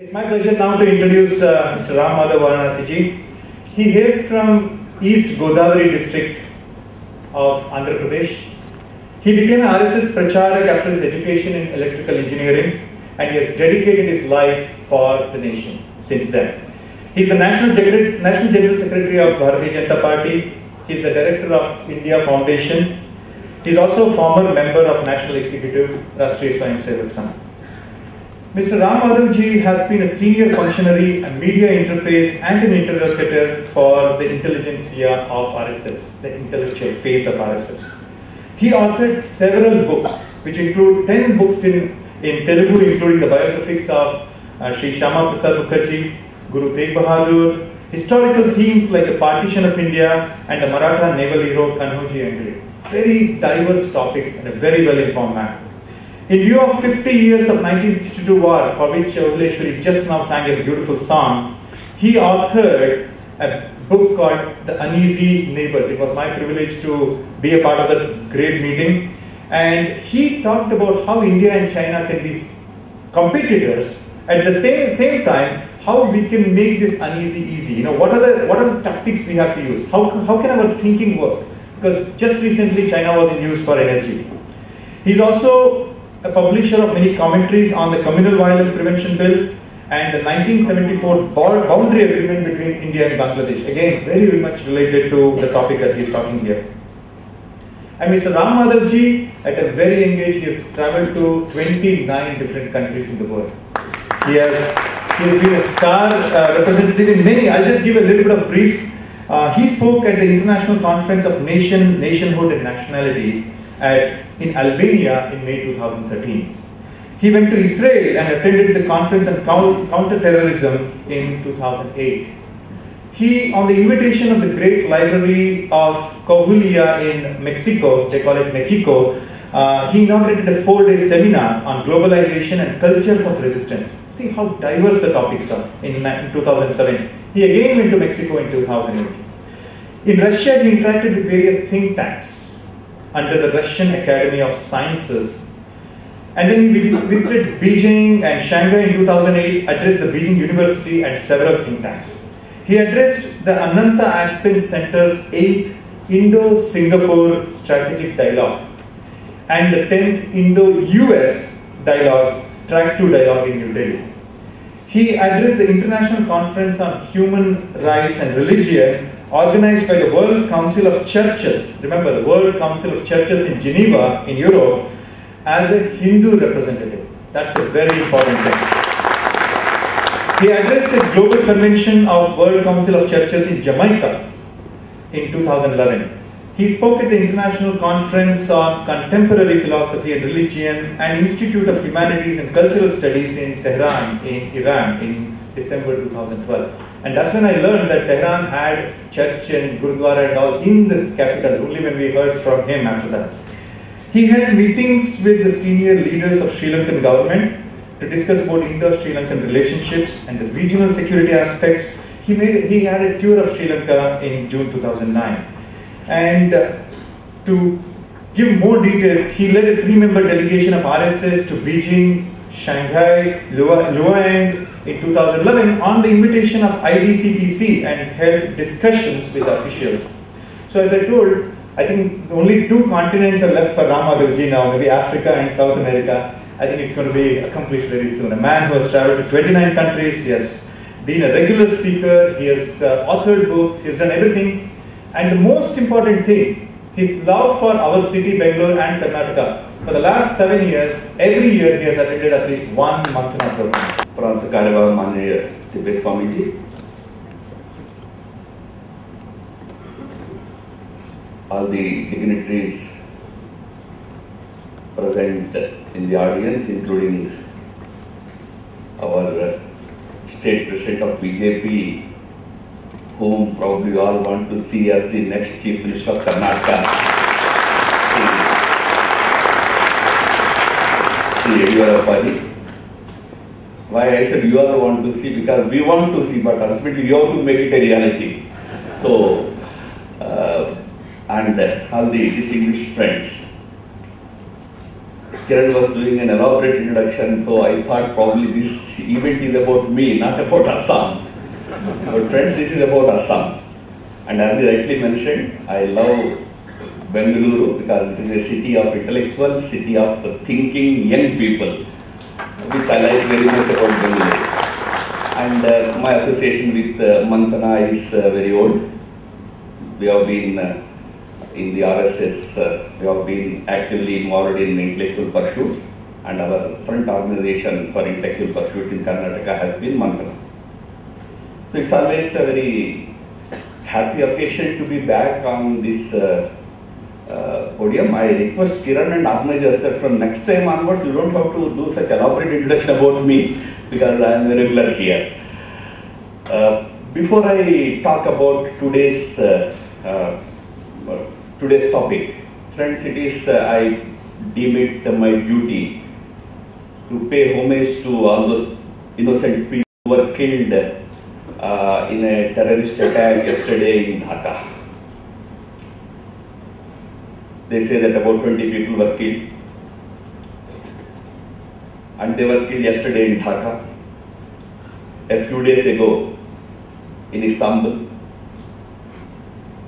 It's my pleasure now to introduce Mr. Madhav ji. He hails from East Godavari district of Andhra Pradesh. He became an RSS Pracharak after his education in electrical engineering, and he has dedicated his life for the nation since then. He is the National General Secretary of Bharatiya Janata Party. He is the Director of India Foundation. He is also a former member of National Executive, Rashtriya Swayam Sevak Sangh. Mr. Madhav ji has been a senior functionary, a media interface and an interlocutor for the intelligentsia of RSS, the intellectual face of RSS. He authored several books, which include 10 books in Telugu, including the biographies of Sri Shyama Prasad Mukherjee, Guru Tegh Bahadur, historical themes like the partition of India and the Maratha naval hero Kanhoji Angre. Very diverse topics and a very well-informed man. In view of 50 years of 1962 war, for which Uleshwari just now sang a beautiful song, he authored a book called The Uneasy Neighbors. It was my privilege to be a part of that great meeting. And he talked about how India and China can be competitors, at the same time, how we can make this uneasy easy. You know, what are the tactics we have to use? How can our thinking work? Because just recently China was in news for NSG. He's also a publisher of many commentaries on the Communal Violence Prevention Bill and the 1974 boundary agreement between India and Bangladesh. Again, very much related to the topic that he is talking here. And Mr. Madhav ji, at a very young age, he has traveled to 29 different countries in the world. He has been a star representative in many. I'll just give a little bit of brief. He spoke at the International Conference of Nationhood and Nationality in Albania in May 2013. He went to Israel and attended the conference on counter-terrorism in 2008. He, on the invitation of the great library of Coahuila in Mexico, they call it Mexico, he inaugurated a 4-day seminar on globalization and cultures of resistance. See how diverse the topics are in 2007. He again went to Mexico in 2008. In Russia, he interacted with various think tanks under the Russian Academy of Sciences. And then he visited Beijing and Shanghai in 2008, addressed the Beijing University and several think tanks. He addressed the Ananta Aspen Center's 8th Indo-Singapore Strategic Dialogue and the 10th Indo-US Dialogue, Track 2 Dialogue in New Delhi. He addressed the International Conference on Human Rights and Religion organized by the World Council of Churches. Remember, the World Council of Churches in Geneva, in Europe, as a Hindu representative. That's a very important thing. He addressed the Global Convention of World Council of Churches in Jamaica in 2011. He spoke at the International Conference on Contemporary Philosophy and Religion and Institute of Humanities and Cultural Studies in Tehran, in Iran, in December 2012. And that's when I learned that Tehran had church and Gurudwara and all in the capital, only when we heard from him after that. He had meetings with the senior leaders of Sri Lankan government to discuss about Indo-Sri Lankan relationships and the regional security aspects. He had a tour of Sri Lanka in June 2009. And to give more details, he led a 3-member delegation of RSS to Beijing, Shanghai, Luoyang in 2011 on the invitation of IDCPC and held discussions with officials. So as I told, I think only 2 continents are left for Madhav ji now, maybe Africa and South America. I think it's going to be accomplished very soon. A man who has traveled to 29 countries, he has been a regular speaker, he has authored books, he has done everything. And the most important thing, his love for our city, Bengaluru and Karnataka. For the last 7 years, every year he has attended at least one Manthana program. Pranta Kareva Mane Tipe Swamiji, all the dignitaries present in the audience, including our state president of BJP, whom probably you all want to see as the next Chief Minister of Karnataka, Sri Yediyurappa. Why I said you all want to see, because we want to see, but ultimately you have to make it a reality. So, and all the distinguished friends. Kiran was doing an elaborate introduction, so I thought probably this event is about me, not about Assam. But friends, this is about Assam. And as you rightly mentioned, I love Bengaluru because it is a city of intellectuals, city of thinking young people, which I like very much about Bengaluru. And my association with Manthana is very old. We have been in the RSS, we have been actively involved in intellectual pursuits, and our front organization for intellectual pursuits in Karnataka has been Manthana. So it's always a very happy occasion to be back on this podium. I request Kiran and organizers that from next time onwards you don't have to do such elaborate introduction about me because I am a regular here. Before I talk about today's topic, friends, it is I deem it my duty to pay homage to all those innocent people who were killed in a terrorist attack yesterday in Dhaka. They say that about 20 people were killed, and they were killed yesterday in Dhaka. A few days ago in Istanbul,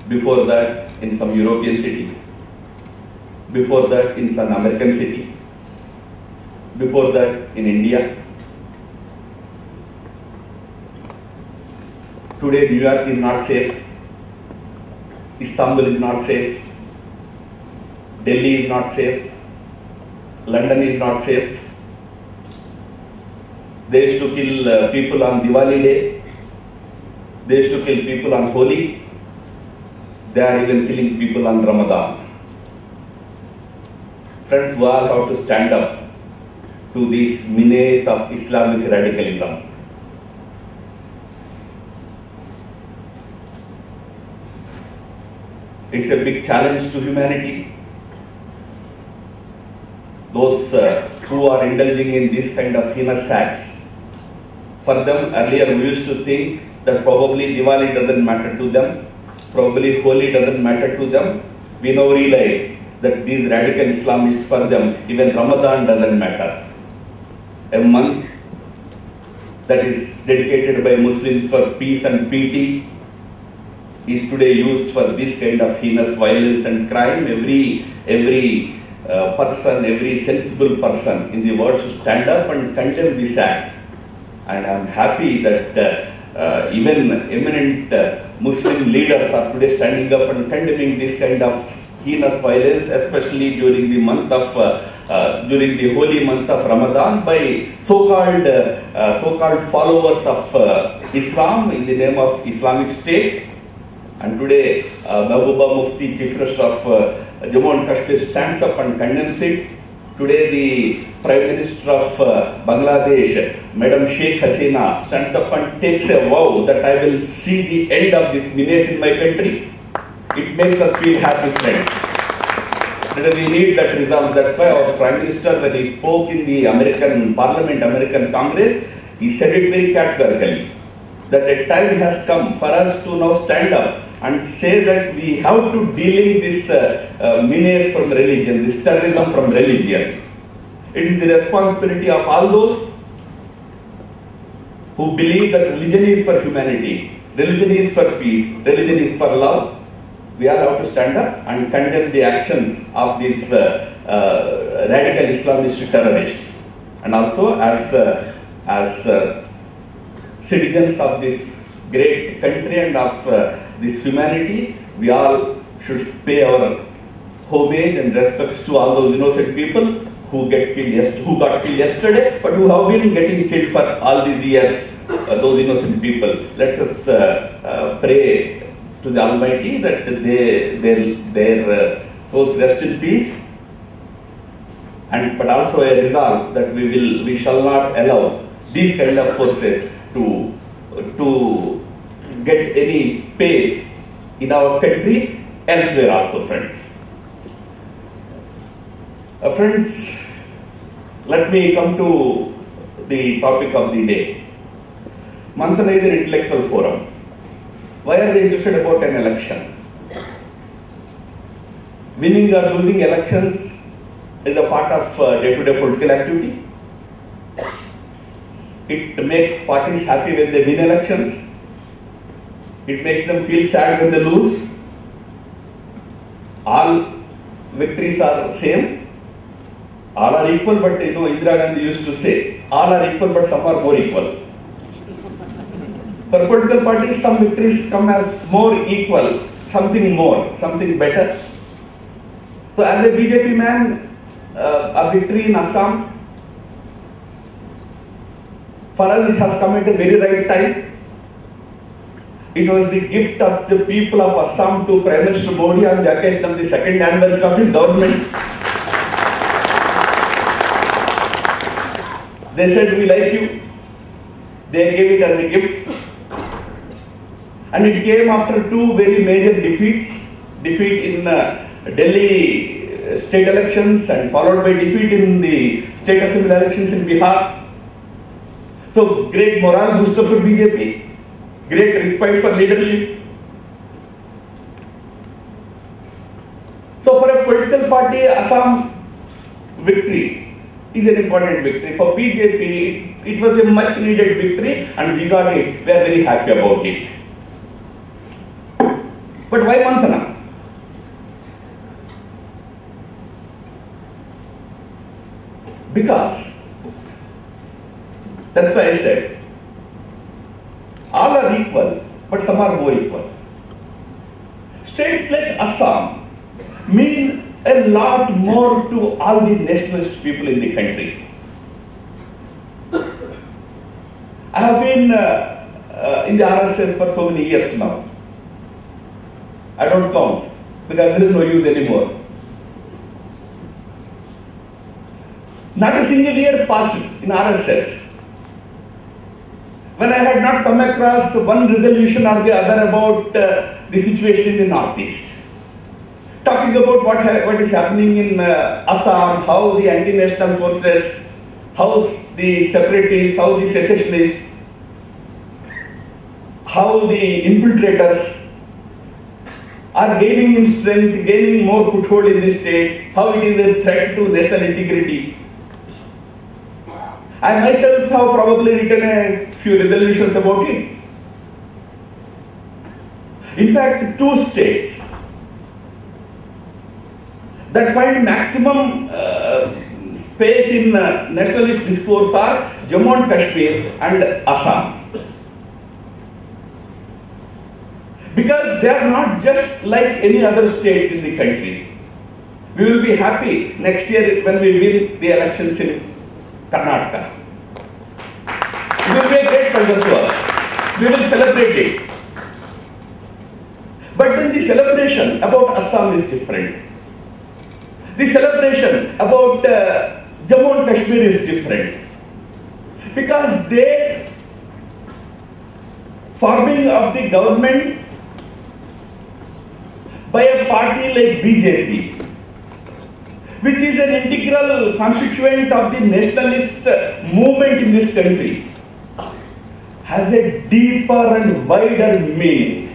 before that in some European city, before that in some American city, before that in India. Today New York is not safe, Istanbul is not safe, Delhi is not safe, London is not safe. They used to kill people on Diwali day, they used to kill people on Holi, they are even killing people on Ramadan. Friends, we all have to stand up to these menace of Islamic radicalism. It's a big challenge to humanity. Those who are indulging in these kind of heinous acts, for them earlier we used to think that probably Diwali doesn't matter to them, probably Holi doesn't matter to them. We now realize that these radical Islamists, for them even Ramadan doesn't matter. A month that is dedicated by Muslims for peace and piety is today used for this kind of heinous violence and crime. Every person, every sensible person in the world should stand up and condemn this act. And I am happy that even eminent Muslim leaders are today standing up and condemning this kind of heinous violence, especially during the month of during the holy month of Ramadan by so-called followers of Islam in the name of Islamic State. And today, Mehbooba Mufti, Chief Minister of Jammu and Kashmir, stands up and condemns it. Today, the Prime Minister of Bangladesh, Madam Sheikh Hasina, stands up and takes a vow that I will see the end of this menace in my country. It makes us feel happy, friends. We need that resolve. That's why our Prime Minister, when he spoke in the American Parliament, American Congress, he said it very categorically, that a time has come for us to now stand up and say that we have to dealing this menace from religion, this terrorism from religion. It is the responsibility of all those who believe that religion is for humanity, religion is for peace, religion is for love. We all have to stand up and condemn the actions of these radical Islamist terrorists. And also as citizens of this great country and of this humanity, we all should pay our homage and respects to all those innocent people who got killed yesterday, but who have been getting killed for all these years. Those innocent people. Let us pray to the Almighty that their souls rest in peace, but also a resolve that we shall not allow these kind of forces to get any space in our country, elsewhere also, friends. Friends, let me come to the topic of the day. Manthana is an intellectual forum. Why are they interested about an election? Winning or losing elections is a part of day-to-day political activity. It makes parties happy when they win elections. It makes them feel sad when they lose. All victories are same. All are equal, but Indira Gandhi used to say, all are equal, but some are more equal. For political parties, some victories come as more equal, something more, something better. So as a BJP man, a victory in Assam, for us it has come at a very right time. It was the gift of the people of Assam to Prime Minister Modi on the occasion of the second anniversary of his government. They said, we like you. They gave it as a gift. And it came after two very major defeats. Defeat in Delhi state elections and followed by defeat in the state assembly elections in Bihar. So great morale booster for BJP. Great respect for leadership. So for a political party, Assam victory is an important victory. For BJP, it was a much needed victory and we got it. We are very happy about it. But why Manthana? Because, that's why I said, all are equal, but some are more equal. States like Assam mean a lot more to all the nationalist people in the country. I have been in the RSS for so many years now. I don't count because there is no use anymore. Not a single year passed in RSS when I had not come across one resolution or the other about the situation in the Northeast. Talking about what is happening in Assam, how the anti-national forces, how the separatists, how the secessionists, how the infiltrators are gaining in strength, gaining more foothold in the state, how it is a threat to national integrity. I myself have probably written a few resolutions about it. In fact, two states that find maximum space in nationalist discourse are Jammu and Kashmir and Assam. Because they are not just like any other states in the country. We will be happy next year when we win the elections in Karnataka. It will be a great pleasure to us. We will celebrate it. But then the celebration about Assam is different. The celebration about Jammu and Kashmir is different. Because they forming of the government by a party like BJP, which is an integral constituent of the nationalist movement in this country, has a deeper and wider meaning.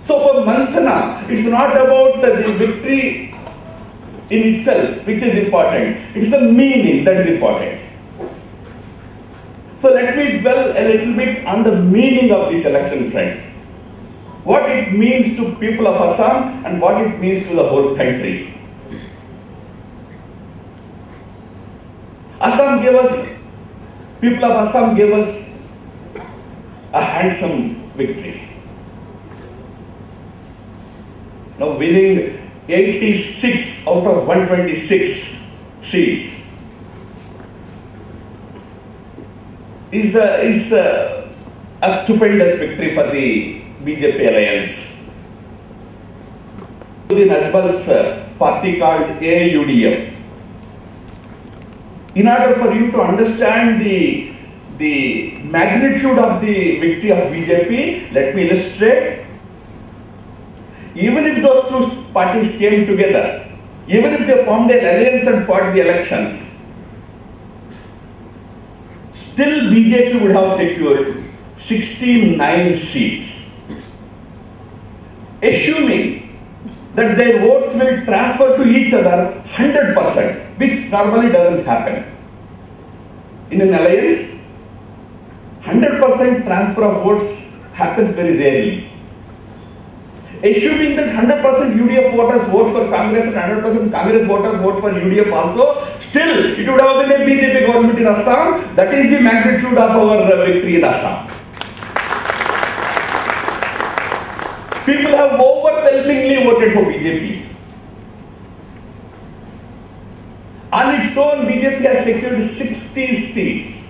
So for Manthana, it's not about the victory in itself, which is important. It's the meaning that is important. So let me dwell a little bit on the meaning of this election, friends. What it means to people of Assam and what it means to the whole country. People of Assam gave us a handsome victory. Now winning 86 out of 126 seats is a stupendous victory for the BJP alliance. The Najbal's party called AUDF. In order for you to understand the magnitude of the victory of BJP, let me illustrate. Even if those two parties came together, even if they formed an alliance and fought the elections, still BJP would have secured 69 seats. Assuming that their votes will transfer to each other 100%, which normally doesn't happen. In an alliance, 100% transfer of votes happens very rarely. Assuming that 100% UDF voters vote for Congress and 100% Congress voters vote for UDF also, still it would have been a BJP government in Assam. That is the magnitude of our victory in Assam. People have overwhelmingly voted for BJP. On its own, BJP has secured 60 seats.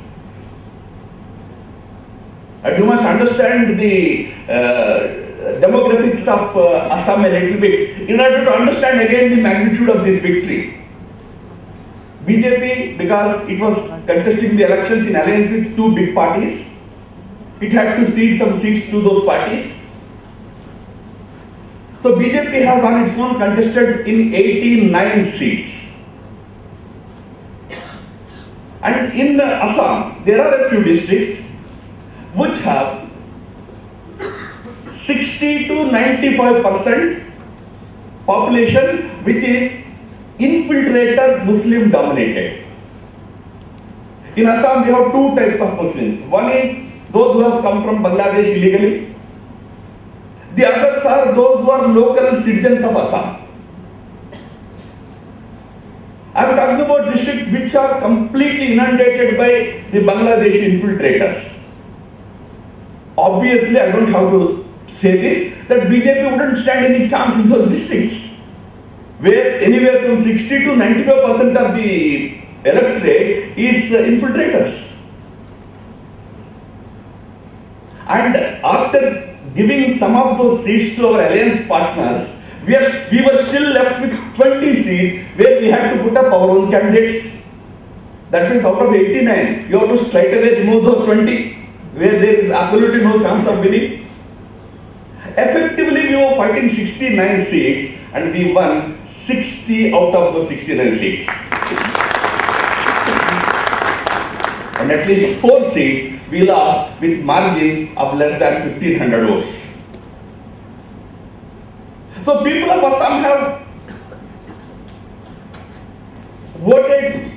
And you must understand the demographics of Assam a little bit in order to understand again the magnitude of this victory. BJP, because it was contesting the elections in alliance with two big parties, it had to cede some seats to those parties. So BJP has on its own contested in 89 seats. And in Assam, there are a few districts which have 60 to 95% population which is infiltrator Muslim dominated. In Assam, we have two types of Muslims. One is those who have come from Bangladesh illegally. The others are those who are local citizens of Assam. I am talking about districts which are completely inundated by the Bangladeshi infiltrators. Obviously, I don't have to say this, that BJP wouldn't stand any chance in those districts, where anywhere from 60 to 95% of the electorate is infiltrators. And after giving some of those seats to our alliance partners, we were still left with 20 seats where we had to put up our own candidates. That means out of 89, you have to straight away remove those 20, where there is absolutely no chance of winning. Effectively, we were fighting 69 seats and we won 60 out of those 69 seats. And at least 4 seats we lost with margins of less than 1500 votes. So people of Assam have voted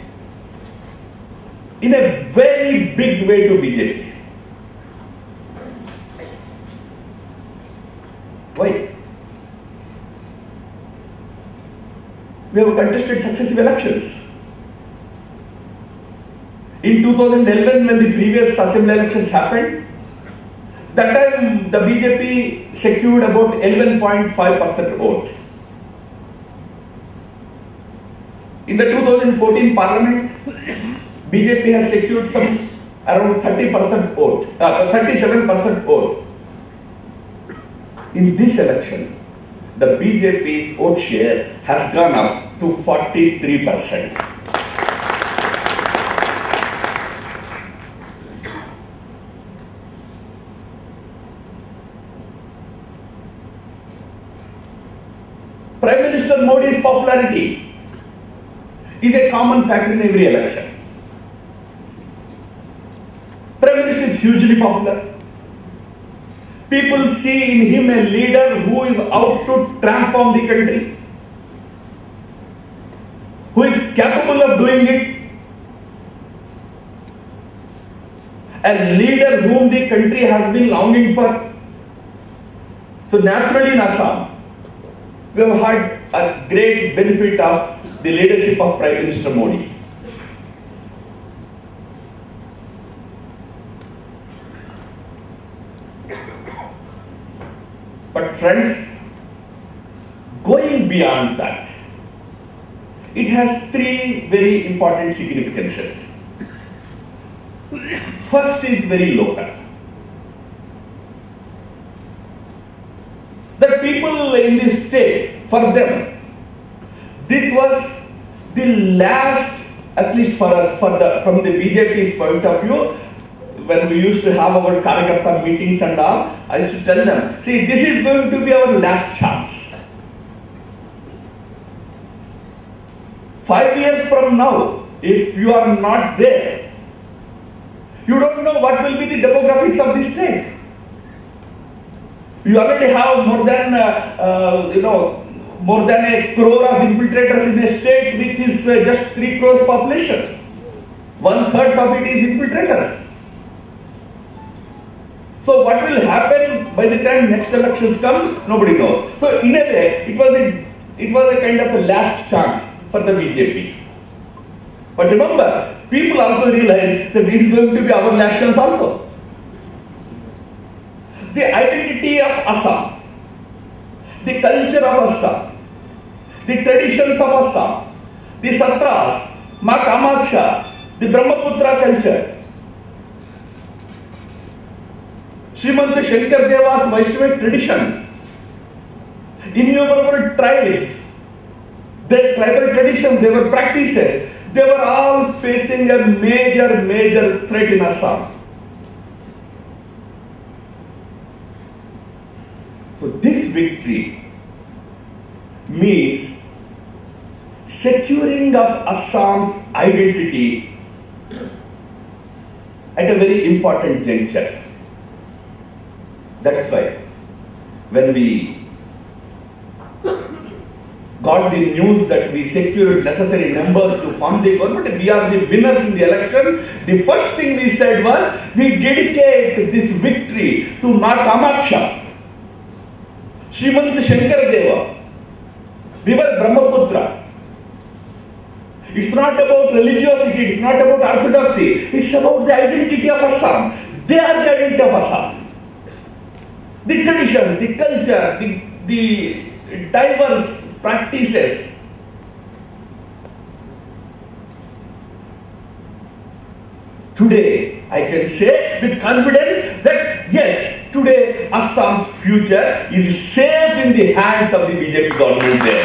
in a very big way to BJP. Why? We have contested successive elections. In 2011, when the previous assembly elections happened, that time the BJP secured about 11.5% vote. In the 2014 parliament, BJP has secured some around 30% vote, 37% vote. In this election, the BJP's vote share has gone up to 43%. Prime Minister Modi's popularity is a common factor in every election. Prime Minister is hugely popular. People see in him a leader who is out to transform the country, who is capable of doing it, a leader whom the country has been longing for. So naturally in Assam, we have had a great benefit of the leadership of Prime Minister Modi. But friends, going beyond that, it has 3 very important significances. First is very local. The people in this state, for them, this was the last, at least for us, from the BJP's point of view, when we used to have our Karyakarta meetings and all, I used to tell them, see, this is going to be our last chance. 5 years from now, if you are not there, you don't know what will be the demographics of this state. You already have more than more than a crore of infiltrators in a state which is just 3 crores population. 1/3 of it is infiltrators. So what will happen by the time next elections come, nobody knows. So in a way, it was a kind of a last chance for the BJP. But remember, people also realize that it's going to be our last chance also. The identity of Assam, the culture of Assam, the traditions of Assam, the satras, Ma Kamaksha, the Brahmaputra culture, Srimant Shankar Deva's Vaishnava traditions, innumerable tribes, their tribal traditions, their practices, they were all facing a major threat in Assam. So this victory means securing of Assam's identity at a very important juncture. That's why when we got the news that we secured necessary numbers to form the government, we are the winners in the election, the first thing we said was, we dedicate this victory to Ma Kamaksha, Srimant Shankar Deva, River Brahmaputra. It's not about religiosity, it's not about orthodoxy, it's about the identity of Assam. They are the identity of Assam. The tradition, the culture, the diverse practices. Today, I can say with confidence that yes, today Assam's future is safe in the hands of the BJP government there.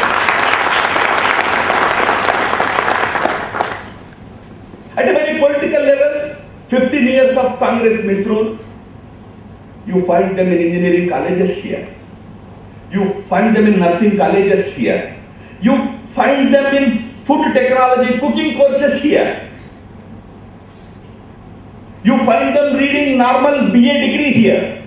At a very political level, 15 years of Congress misrule, you find them in engineering colleges here. You find them in nursing colleges here. You find them in food technology, cooking courses here. You find them reading normal BA degree here.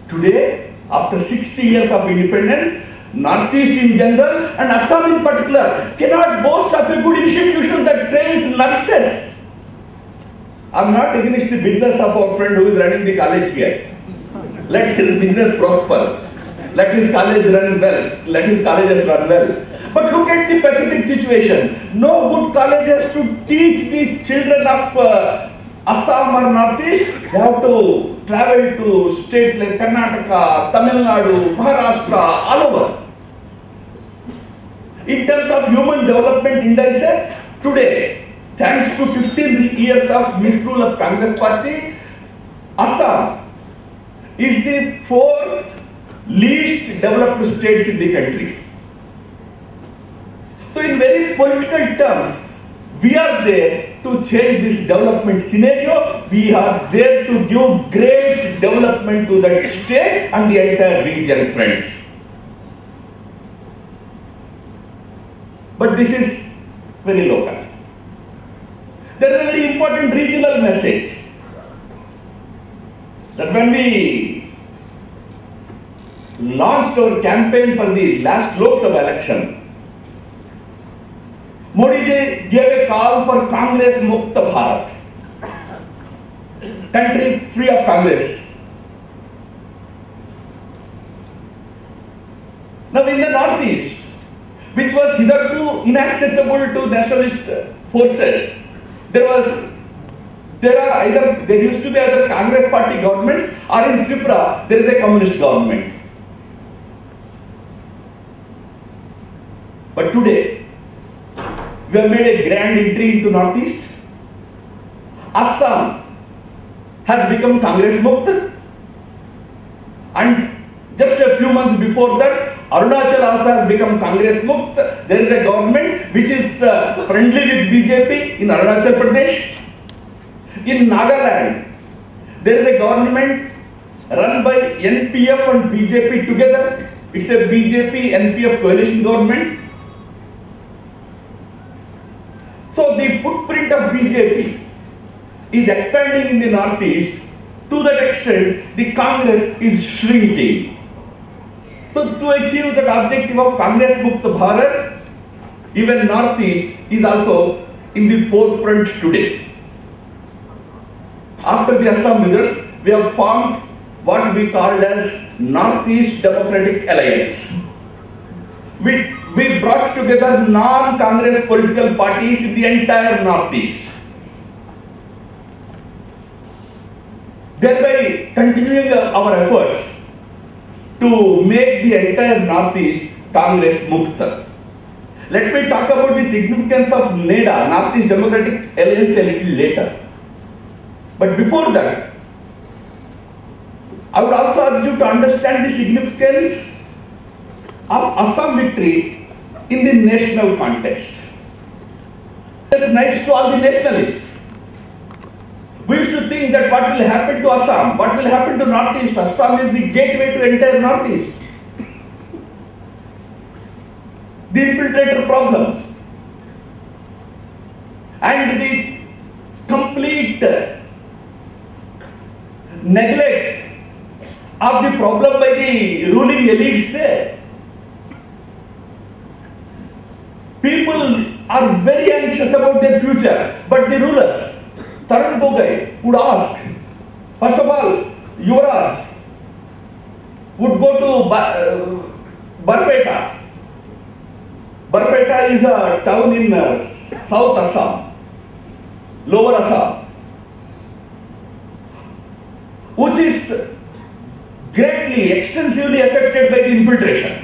Today, after 60 years of independence, Northeast in general and Assam in particular cannot boast of a good institution that trains nurses. I'm not against the business of our friend who is running the college here. Let his business prosper. Let his college run well. Let his colleges run well. But look at the pathetic situation. No good colleges to teach the children of Assam or Northeast. They have to travel to states like Karnataka, Tamil Nadu, Maharashtra, all over. In terms of human development indices, today, thanks to 15 years of misrule of Congress party, Assam is the 4th least developed states in the country. So in very political terms, we are there to change this development scenario. We are there to give great development to the state and the entire region, friends. But this is very local. There is a very important regional message that when we launched our campaign for the last Lok Sabha election, Modi ji gave a call for Congress Mukta Bharat, country free of Congress. Now in the Northeast, which was hitherto inaccessible to nationalist forces, there used to be either Congress party governments, or in Tripura there is a communist government. But today, we have made a grand entry into Northeast. Assam has become Congress Mukta, and just a few months before that, Arunachal also has become Congress Mukta. There is a government which is friendly with BJP in Arunachal Pradesh. In Nagaland, there is a government run by NPF and BJP together. It's a BJP-NPF coalition government. So the footprint of BJP is expanding in the Northeast To that extent, the Congress is shrinking. So to achieve that objective of Congress Mukt Bharat, even Northeast is also in the forefront today. After the Assam results, we have formed what we called as Northeast Democratic Alliance. We brought together non-Congress political parties in the entire Northeast, thereby continuing our efforts to make the entire Northeast Congress Mukta. Let me talk about the significance of NEDA, Northeast Democratic Alliance, a little later. But before that, I would also urge you to understand the significance of Assam victory in the national context. It's nice to all the nationalists. We used to think that what will happen to Assam, what will happen to Northeast. Assam is the gateway to entire Northeast. The infiltrator problem and the complete neglect of the problem by the ruling elites there. People are very anxious about their future, but the rulers, Tarun Gogai, would ask, first of all, Yuvraj would go to Barpeta. Barpeta is a town in South Assam, Lower Assam, which is greatly, extensively affected by the infiltration.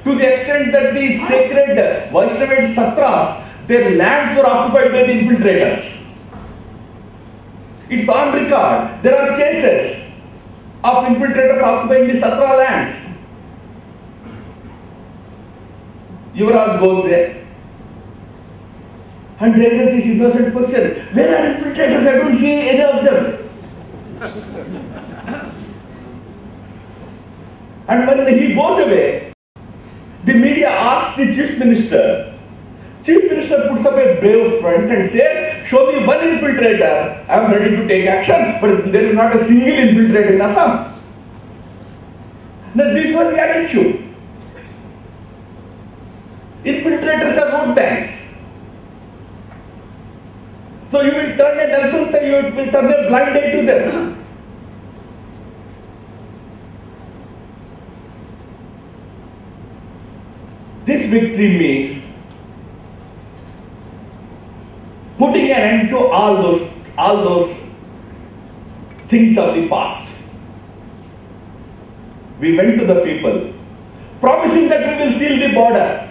To the extent that the sacred Vaishnava Satras, their lands were occupied by the infiltrators. It's on record. There are cases of infiltrators occupying the Satra lands. Yuvraj goes there and raises this innocent question. Where are infiltrators? I don't see any of them. And when he goes away, the media asks the chief minister. Chief minister puts up a brave front and says, show me one infiltrator, I am ready to take action, but there is not a single infiltrator in Assam. Now this was the attitude. Infiltrators are vote banks. So you will turn a Nelson and you will turn a blind eye to them. This victory means putting an end to all those things of the past. We went to the people, promising that we will seal the border.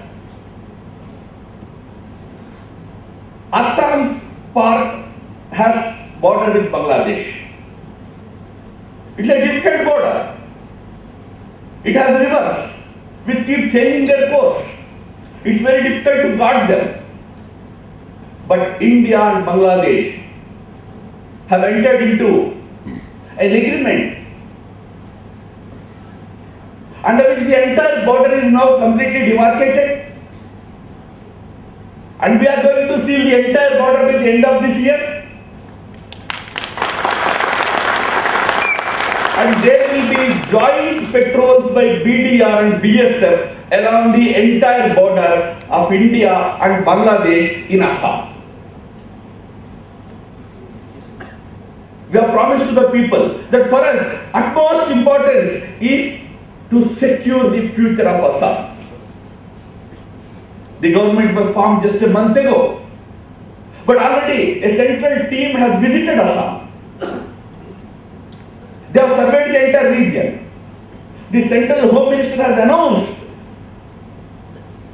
Assam's part has border with Bangladesh. It's a difficult border. It has rivers which keep changing their course. It's very difficult to guard them. But India and Bangladesh have entered into an agreement under which the entire border is now completely demarcated, and we are going to seal the entire border by the end of this year. And there will be joint patrols by BDR and BSF along the entire border of India and Bangladesh in Assam. We have promised to the people that for us, utmost importance is to secure the future of Assam. The government was formed just a month ago, but already a central team has visited Assam. They have surveyed the entire region. The central home minister has announced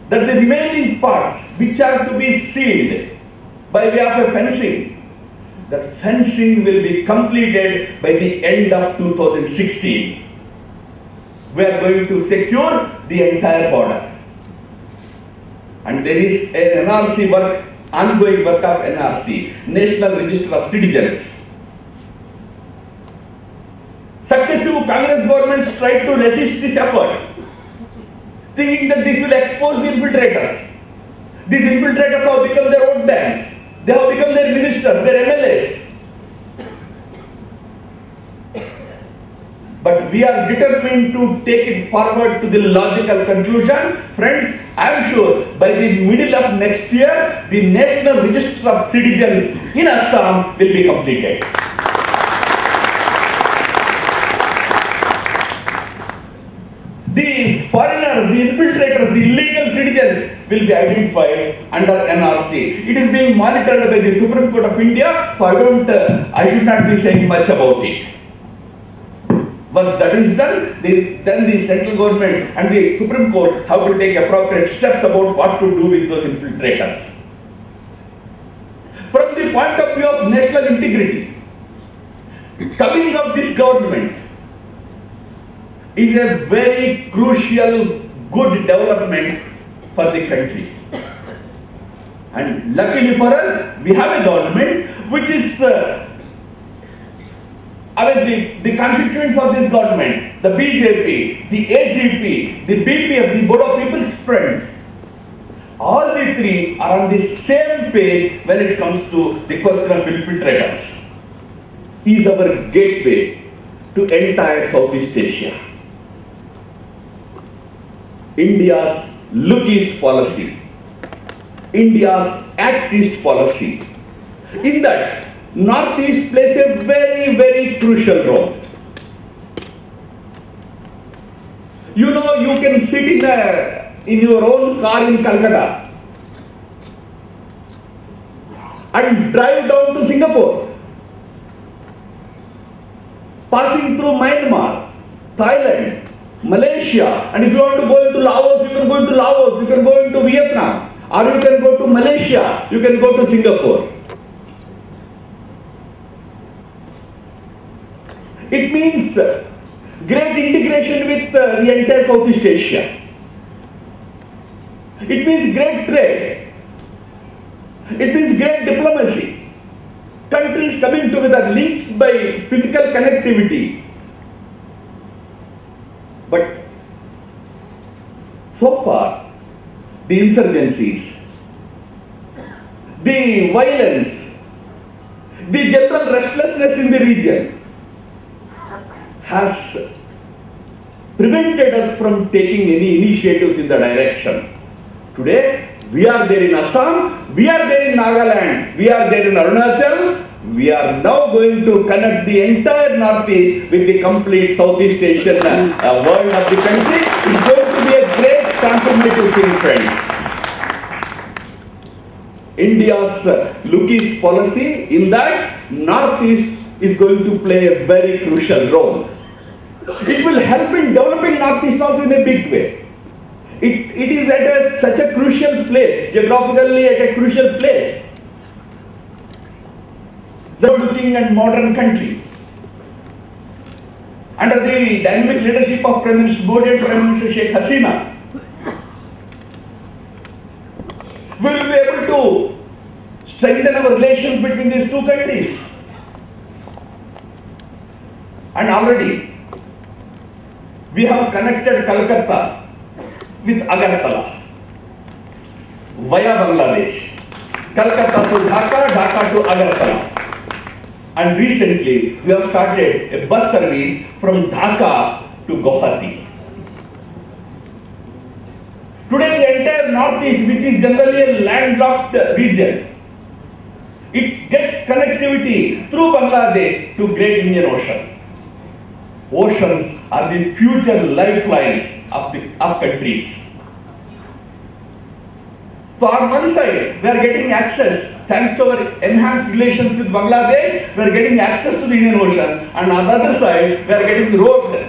that the remaining parts which are to be sealed by way of a fencing, that fencing will be completed by the end of 2016. We are going to secure the entire border. And there is an NRC work, ongoing work of NRC, National Register of Citizens. Successive Congress governments tried to resist this effort, thinking that this will expose the infiltrators. These infiltrators have become their vote banks. They have become their ministers, their MLAs. and we are determined to take it forward to the logical conclusion. Friends, I am sure by the middle of next year, the National Register of Citizens in Assam will be completed. The foreigners, the infiltrators, the illegal citizens will be identified under NRC. It is being monitored by the Supreme Court of India, so I should not be saying much about it. Once that is done, then the central government and the Supreme Court have to take appropriate steps about what to do with those infiltrators. From the point of view of national integrity, coming of this government is a very crucial, good development for the country. And luckily for us, we have a government which is, the constituents of this government, the BJP, the AGP, the BPF, the Bodo People's Front, all the three are on the same page when it comes to the question of infiltrators. Is our gateway to entire Southeast Asia. India's look east policy, India's act east policy. In that, Northeast plays a very, very crucial role. You know, you can sit in your own car in Calcutta and drive down to Singapore, passing through Myanmar, Thailand, Malaysia, and if you want to go into Laos, you can go into Laos, you can go into Vietnam, or you can go to Malaysia, you can go to Singapore. It means great integration with the entire Southeast Asia. It means great trade. It means great diplomacy. Countries coming together linked by physical connectivity. But so far, the insurgencies, the violence, the general restlessness in the region has prevented us from taking any initiatives in the direction. Today, we are there in Assam, we are there in Nagaland, we are there in Arunachal. We are now going to connect the entire Northeast with the complete Southeast Asian world of the country. It's going to be a great transformative thing, friends. India's look east policy in that Northeast is going to play a very crucial role. It will help in developing Northeast also in a big way. It is at such a crucial place, geographically at a crucial place. They're looking at modern countries. Under the dynamic leadership of Prime Minister Modi and Prime Minister Sheikh Hasina, we will be able to strengthen our relations between these two countries. And already, we have connected Calcutta with Agartala via Bangladesh. Calcutta to Dhaka, Dhaka to Agartala. And recently, we have started a bus service from Dhaka to Guwahati. Today, the entire Northeast, which is generally a landlocked region, it gets connectivity through Bangladesh to Great Indian Ocean. Oceans are the future lifelines of countries. So on one side, we are getting access, thanks to our enhanced relations with Bangladesh, we are getting access to the Indian Ocean, and on the other side, we are getting road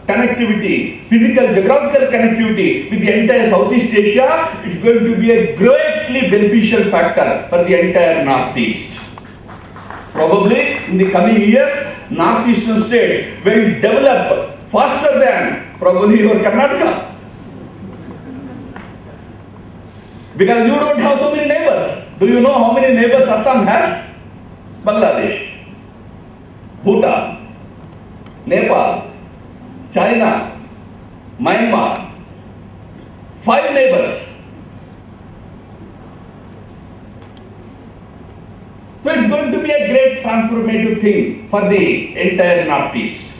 connectivity, physical, geographical connectivity with the entire Southeast Asia. It's going to be a greatly beneficial factor for the entire Northeast. Probably in the coming years, Northeastern states will develop faster than probably your Karnataka. Because you don't have so many neighbors. Do you know how many neighbors Assam has? Bangladesh, Bhutan, Nepal, China, Myanmar. 5 neighbors. So it's going to be a great transformative thing for the entire Northeast.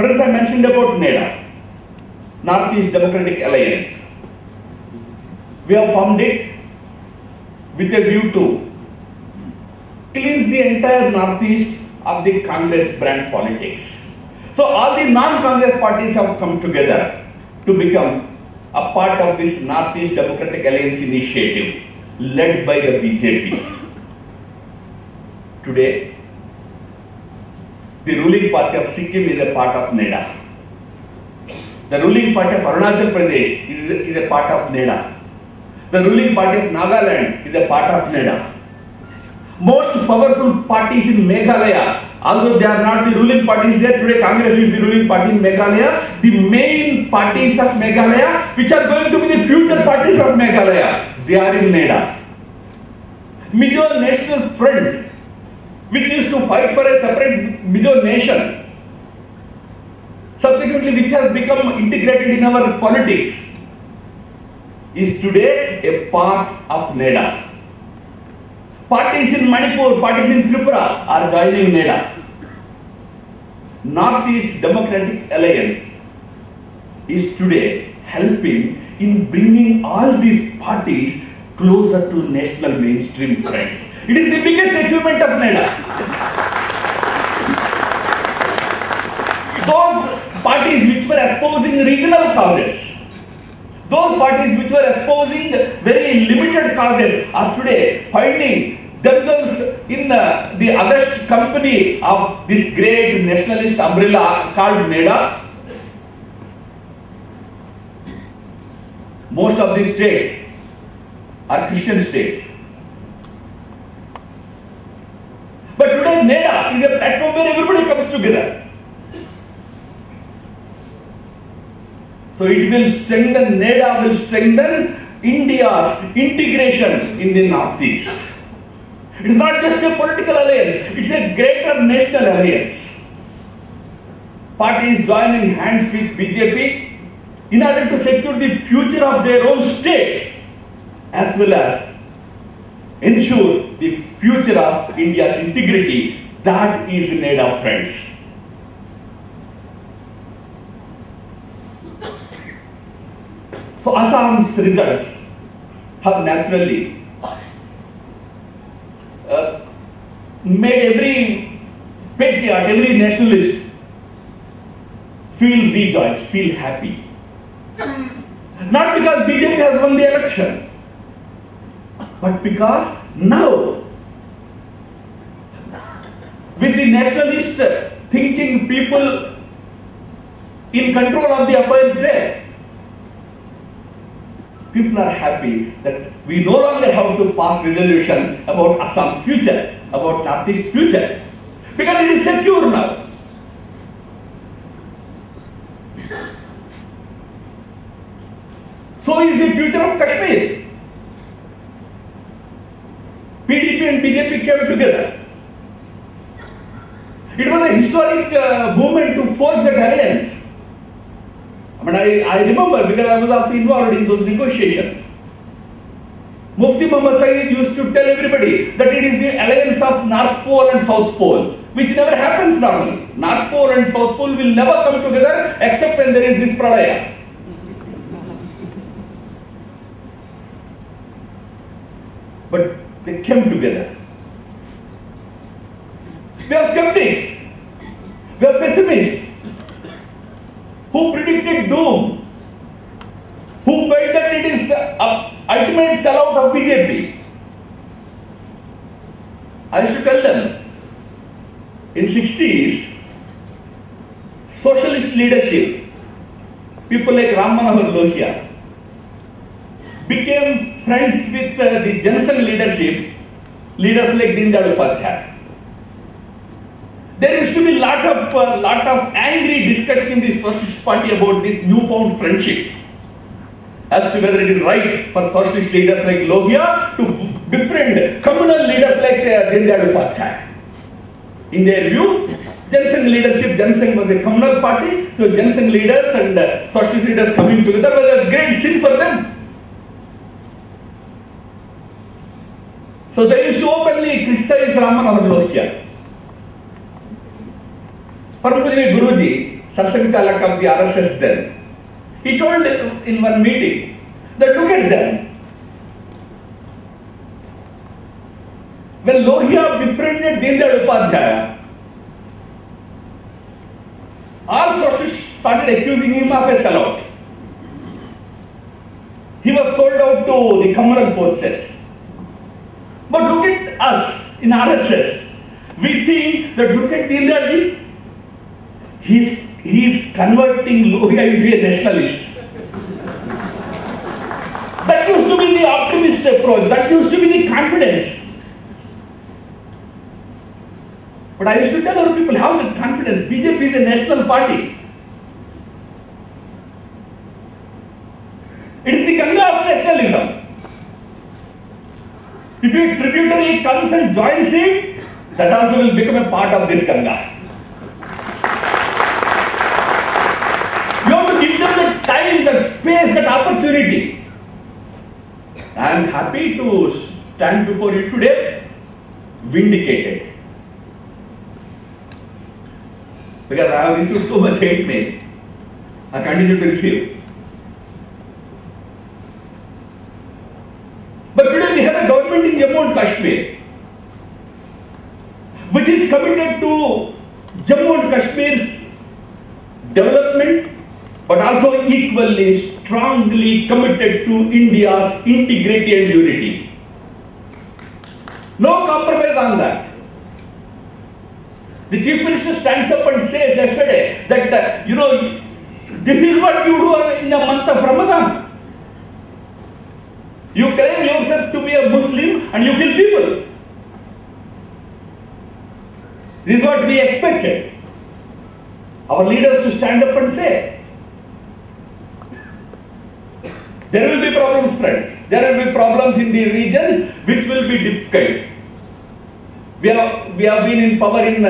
Friends, I mentioned about NEDA, Northeast Democratic Alliance. We have formed it with a view to cleanse the entire Northeast of the Congress brand politics. So all the non-Congress parties have come together to become a part of this Northeast Democratic Alliance initiative led by the BJP. Today, the ruling party of Sikkim is a part of NEDA. The ruling party of Arunachal Pradesh is a part of NEDA. The ruling party of Nagaland is a part of NEDA. Most powerful parties in Meghalaya, although they are not the ruling parties there, today Congress is the ruling party in Meghalaya. The main parties of Meghalaya, which are going to be the future parties of Meghalaya, they are in NEDA. Mizo National Front, which used to fight for a separate Mizo nation, subsequently which has become integrated in our politics, is today a part of NEDA. Parties in Manipur, parties in Tripura are joining NEDA. Northeast Democratic Alliance is today helping in bringing all these parties closer to national mainstream friends. It is the biggest achievement of NEDA. Those parties which were espousing regional causes, those parties which were espousing very limited causes are today finding themselves in the other company of this great nationalist umbrella called NEDA. Most of these states are Christian states. But today NEDA is a platform where everybody comes together. So it will strengthen, NEDA will strengthen India's integration in the Northeast. It is not just a political alliance, it is a greater national alliance. Parties joining hands with BJP in order to secure the future of their own states as well as ensure the future of India's integrity. That is NEDA, friends. So Assam's results have naturally made every patriot, every nationalist feel rejoiced, feel happy. Not because BJP has won the election, but because now, with the nationalist thinking people in control of the affairs there, people are happy that we no longer have to pass resolutions about Assam's future, about Northeast's future, because it is secure now. So is the future of Kashmir. PDP and BJP came together. It was a historic movement to forge that alliance. I remember because I was also involved in those negotiations. Mufti Muhammad Saeed used to tell everybody that it is the alliance of North Pole and South Pole, which never happens normally. North Pole and South Pole will never come together except when there is this pralaya. But they came together. They are skeptics. They are pessimists. Who predicted doom? Who felt that it is ultimate sellout of BJP? I used to tell them, in 60s, socialist leadership, people like Ram Manohar Lohia, became friends with the Janasangh leadership, leaders like Dindayal Upadhyaya. There used to be lot of angry discussion in the Socialist Party about this newfound friendship, as to whether it is right for socialist leaders like Lohia to befriend communal leaders like Dindayal Upadhyaya. In their view, Janasangh leadership, Janasangh was a communal party, so Janasangh leaders and socialist leaders coming together was a great sin for them. So they used to openly criticize Ram Manohar Lohia. Param Pujani Guruji Sarsanchalak of the RSS then, he told in one meeting that look at them. When Lohia befriended Deendayal Upadhyaya, all socialists started accusing him of a sellout. He was sold out to the communal forces. But look at us in RSS. We think that look at Deendayal, he is converting Lohia into a nationalist. That used to be the optimist approach. That used to be the confidence. But I used to tell our people, have the confidence. BJP is a national party. It is the Ganga of nationalism. If a tributary comes and joins it, that also will become a part of this Ganga. You have to give them the time, that space, that opportunity. I am happy to stand before you today, vindicated. Because I have received so much hate mail. I continue to receive. But today we have a government in Jammu and Kashmir which is committed to Jammu and Kashmir's development, but also equally strongly committed to India's integrity and unity. No compromise on that. The Chief Minister stands up and says yesterday that, this is what you do in the month of Ramadan. You claim yourself to be a Muslim and you kill people. This is what we expected. Our leaders to stand up and say. There will be problems, friends. There will be problems in the regions which will be difficult. We have been in power in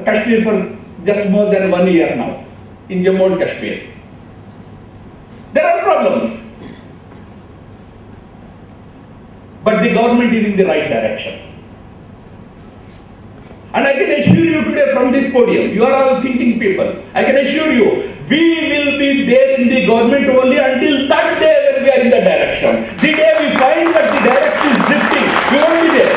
Kashmir for just more than 1 year now, in Jammu and Kashmir. There are problems. But the government is in the right direction. And I can assure you today from this podium, you are all thinking people, I can assure you, we will be there in the government only until that day when we are in the direction. The day we find that the direction is drifting, we won't be there.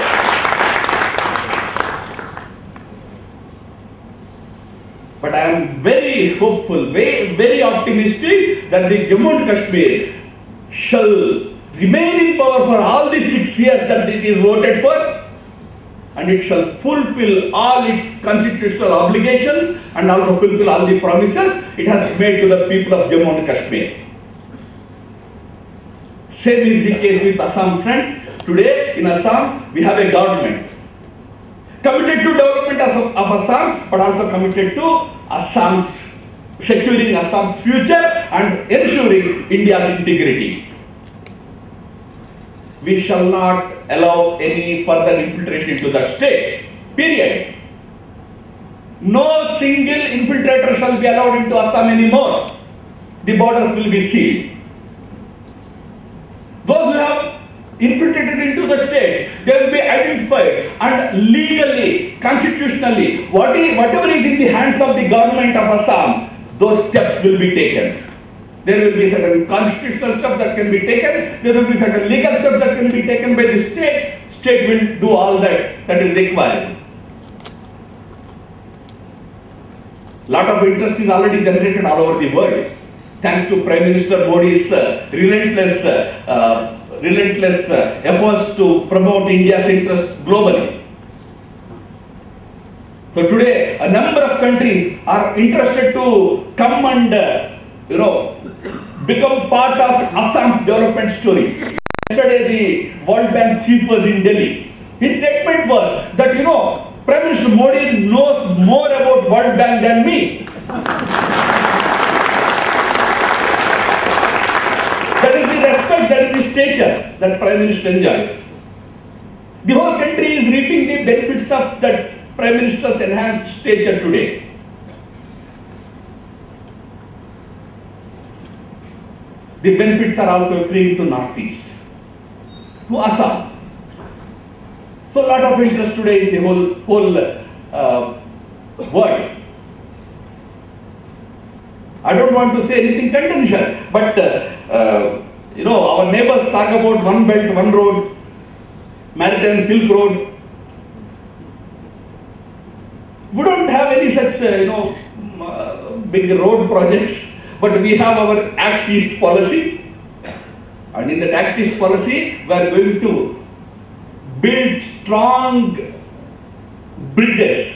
But I am very hopeful, very optimistic that the Jammu and Kashmir shall remain in power for all the 6 years that it is voted for, and it shall fulfill all its constitutional obligations and also fulfill all the promises it has made to the people of Jammu and Kashmir. Same is the case with Assam, friends. Today in Assam we have a government committed to development of Assam, but also committed to securing Assam's future and ensuring India's integrity. We shall not allow any further infiltration into that state. Period. No single infiltrator shall be allowed into Assam anymore. The borders will be sealed. Those who have infiltrated into the state, they will be identified and legally, constitutionally, whatever is in the hands of the government of Assam, those steps will be taken. There will be certain constitutional steps that can be taken, there will be certain legal steps that can be taken by the state. State will do all that is required. Lot of interest is already generated all over the world, thanks to Prime Minister Modi's relentless efforts to promote India's interests globally. So today, a number of countries are interested to come and become part of Assam's development story. Yesterday, the World Bank chief was in Delhi. His statement was that, Prime Minister Modi knows more about World Bank than me. That is the respect, that is the stature that Prime Minister enjoys. The whole country is reaping the benefits of that Prime Minister's enhanced stature today. The benefits are also accruing to Northeast, to Assam. So a lot of interest today in the whole world. I don't want to say anything contentious, but our neighbors talk about one belt, one road, Maritime Silk Road. We don't have any such, big road projects, but we have our Act East policy. And in that Act East policy, we are going to build strong bridges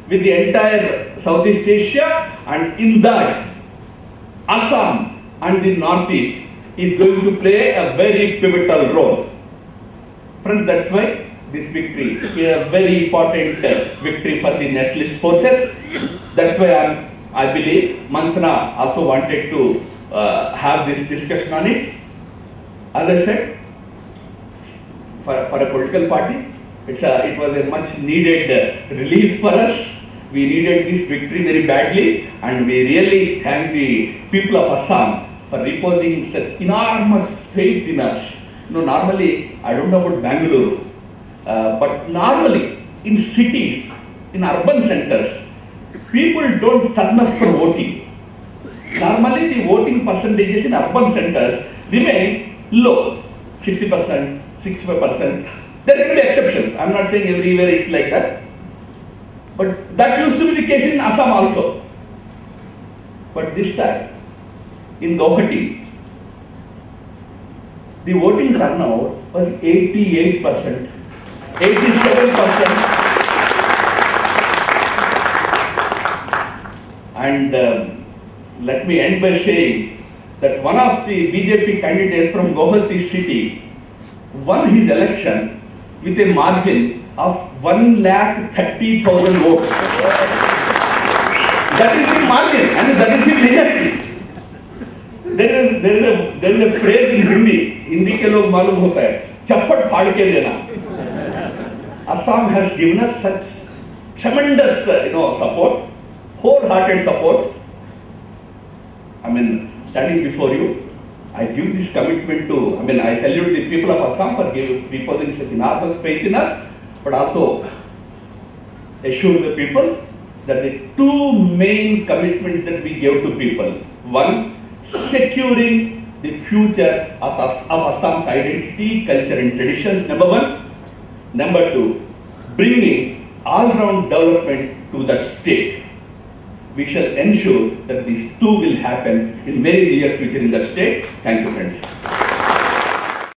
with the entire Southeast Asia, and in that, Assam and the Northeast is going to play a very pivotal role. Friends, that's why this victory is a very important victory for the nationalist forces. That's why I believe Manthana also wanted to have this discussion on it. As I said, for a political party, it was a much needed relief for us. We needed this victory very badly, and we really thank the people of Assam for reposing such enormous faith in us. Normally, I don't know about Bengaluru, but normally in cities, in urban centers, people don't turn up for voting. Normally, the voting percentages in urban centers remain low, 60%, 65%. There can be exceptions. I'm not saying everywhere it's like that. But that used to be the case in Assam also. But this time, in Guwahati, the voting turnout was 88%, 87%. And let me end by saying that one of the BJP candidates from Guwahati city won his election with a margin of 1,30,000 votes. That is the margin, and that is the majority. There is a phrase in Hindi के लोग मालूम होता है, चप्पट फाड़ के देना. Assam has given us such tremendous, support, wholehearted support. I mean, standing before you, I give this commitment to. I salute the people of Assam for reposing such enormous faith in us, but also assure the people that the two main commitments that we gave to people: one, securing the future of Assam's identity, culture and traditions, number one. Number two, bringing all-round development to that state. We shall ensure that these two will happen in very near future in that state. Thank you, friends.